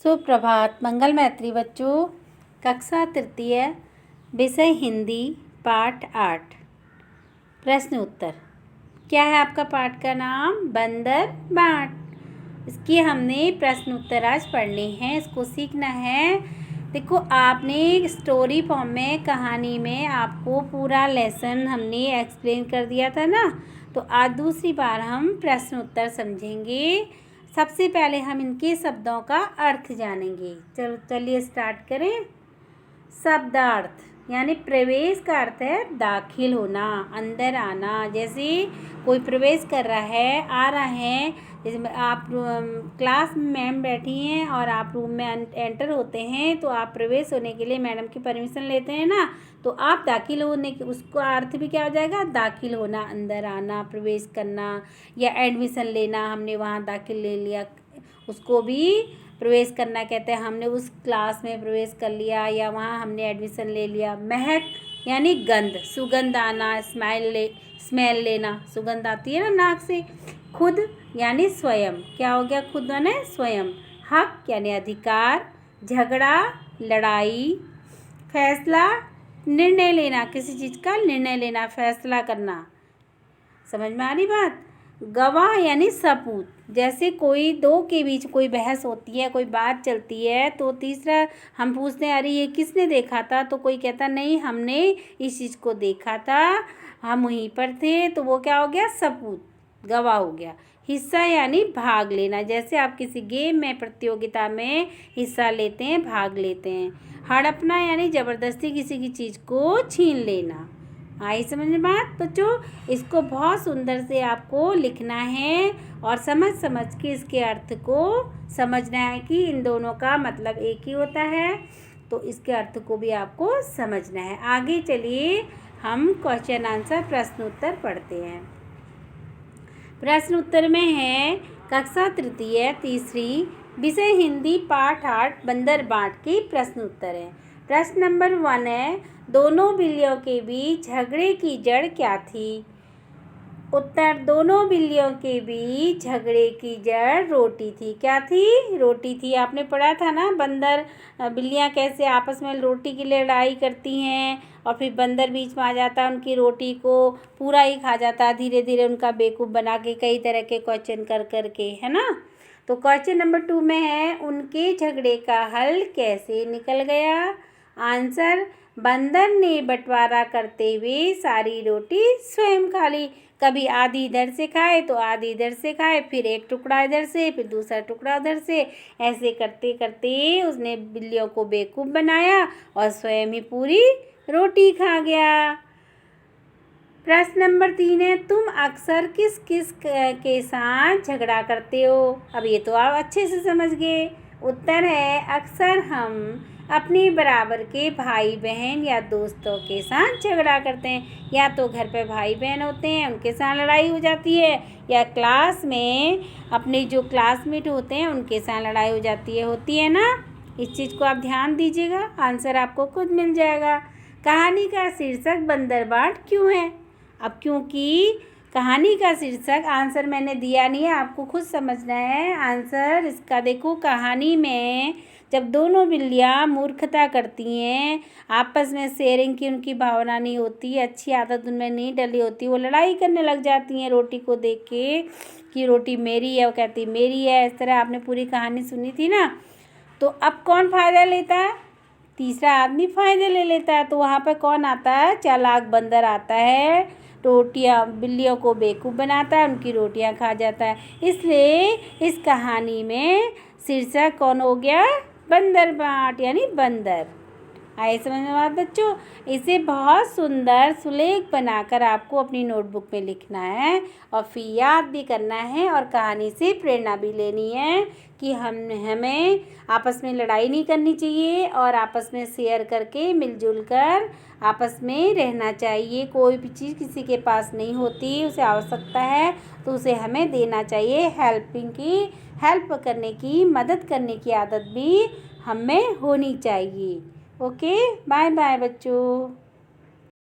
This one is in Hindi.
सुप्रभात। मंगल मैत्री बच्चों, कक्षा तृतीय, विषय हिंदी, पाठ 8। प्रश्न उत्तर। क्या है आपका पाठ का नाम? बंदर बाट। इसकी हमने प्रश्न उत्तर आज पढ़ने हैं, इसको सीखना है। देखो, आपने स्टोरी फॉर्म में, कहानी में आपको पूरा लेसन हमने एक्सप्लेन कर दिया था ना। तो आज दूसरी बार हम प्रश्न उत्तर समझेंगे। सबसे पहले हम इनके शब्दों का अर्थ जानेंगे। चलिए स्टार्ट करें। शब्दार्थ यानी प्रवेश का अर्थ है दाखिल होना, अंदर आना। जैसे कोई प्रवेश कर रहा है, आ रहा है। जैसे आप क्लास में मैम बैठी हैं और आप रूम में एंटर होते हैं, तो आप प्रवेश होने के लिए मैडम की परमिशन लेते हैं ना। तो आप दाखिल होने के, उसका अर्थ भी क्या हो जाएगा? दाखिल होना, अंदर आना, प्रवेश करना। या एडमिशन लेना, हमने वहाँ दाखिल ले लिया, उसको भी प्रवेश करना कहते हैं। हमने उस क्लास में प्रवेश कर लिया या वहाँ हमने एडमिशन ले लिया। महक यानी गंध, सुगंध आना, स्मेल लेना, सुगंध आती है ना नाक से। खुद यानी स्वयं, क्या हो गया? खुद यानी स्वयं। हक यानी अधिकार, झगड़ा, लड़ाई। फैसला, निर्णय लेना, किसी चीज़ का निर्णय लेना, फैसला करना। समझ में आ रही बात? गवाह यानी सबूत। जैसे कोई दो के बीच कोई बहस होती है, कोई बात चलती है, तो तीसरा हम पूछते हैं, अरे ये किसने देखा था? तो कोई कहता नहीं, हमने इस चीज़ को देखा था, हम वहीं पर थे। तो वो क्या हो गया? सबूत, गवाह हो गया। हिस्सा यानी भाग लेना। जैसे आप किसी गेम में, प्रतियोगिता में हिस्सा लेते हैं, भाग लेते हैं। हड़पना यानी ज़बरदस्ती किसी की चीज़ को छीन लेना। आई समझ में बात बच्चों? इसको बहुत सुंदर से आपको लिखना है और समझ के इसके अर्थ को समझना है कि इन दोनों का मतलब एक ही होता है। तो इसके अर्थ को भी आपको समझना है। आगे चलिए हम क्वेश्चन आंसर प्रश्न उत्तर पढ़ते हैं। प्रश्न उत्तर में है कक्षा तृतीय तीसरी, विषय हिंदी, पाठ 8, बंदर बाट के प्रश्न उत्तर है। प्रश्न नंबर 1 है, दोनों बिल्लियों के बीच झगड़े की जड़ क्या थी? उत्तर, दोनों बिल्लियों के बीच झगड़े की जड़ रोटी थी। क्या थी? रोटी थी। आपने पढ़ा था ना, बंदर बिल्लियाँ कैसे आपस में रोटी की लड़ाई करती हैं और फिर बंदर बीच में आ जाता है, उनकी रोटी को पूरा ही खा जाता है, धीरे धीरे उनका बेवकूफ़ बना के, कई तरह के क्वेश्चन कर के, है ना। तो क्वेश्चन नंबर 2 में है, उनके झगड़े का हल कैसे निकल गया? आंसर, बंदर ने बंटवारा करते हुए सारी रोटी स्वयं खा ली। कभी आधी इधर से खाए तो आधी इधर से खाए, फिर एक टुकड़ा इधर से, फिर दूसरा टुकड़ा उधर से। ऐसे करते करते उसने बिल्लियों को बेवकूफ़ बनाया और स्वयं ही पूरी रोटी खा गया। प्रश्न नंबर 3 है, तुम अक्सर किस किस के साथ झगड़ा करते हो? अब ये तो आप अच्छे से समझ गए। उत्तर है, अक्सर हम अपने बराबर के भाई बहन या दोस्तों के साथ झगड़ा करते हैं। या तो घर पे भाई बहन होते हैं, उनके साथ लड़ाई हो जाती है, या क्लास में अपने जो क्लासमेट होते हैं उनके साथ लड़ाई हो जाती है, होती है ना। इस चीज़ को आप ध्यान दीजिएगा, आंसर आपको खुद मिल जाएगा। कहानी का शीर्षक बंदर बाट क्यों है? अब क्योंकि कहानी का शीर्षक, आंसर मैंने दिया नहीं है, आपको खुद समझना है आंसर इसका। देखो, कहानी में जब दोनों बिल्लियाँ मूर्खता करती हैं, आपस में शेयरिंग की उनकी भावना नहीं होती, अच्छी आदत उनमें नहीं डली होती, वो लड़ाई करने लग जाती हैं रोटी को देख के कि रोटी मेरी है, वो कहती मेरी है। इस तरह आपने पूरी कहानी सुनी थी ना। तो अब कौन फ़ायदा लेता है? तीसरा आदमी फ़ायदे ले लेता है। तो वहाँ पर कौन आता है? चालाक बंदर आता है, रोटियाँ बिल्लियों को बेवकूफ़ बनाता है, उनकी रोटियाँ खा जाता है। इसलिए इस कहानी में शीर्षक कौन हो गया? बंदर बाट यानी बंदर। आए समझ में बात बच्चों? इसे बहुत सुंदर सुलेख बनाकर आपको अपनी नोटबुक में लिखना है और फिर याद भी करना है और कहानी से प्रेरणा भी लेनी है कि हमें आपस में लड़ाई नहीं करनी चाहिए और आपस में शेयर करके मिलजुल कर आपस में रहना चाहिए। कोई भी चीज़ किसी के पास नहीं होती, उसे आवश्यकता है तो उसे हमें देना चाहिए। हेल्प करने की, मदद करने की आदत भी हमें होनी चाहिए। ओके, बाय बाय बच्चों।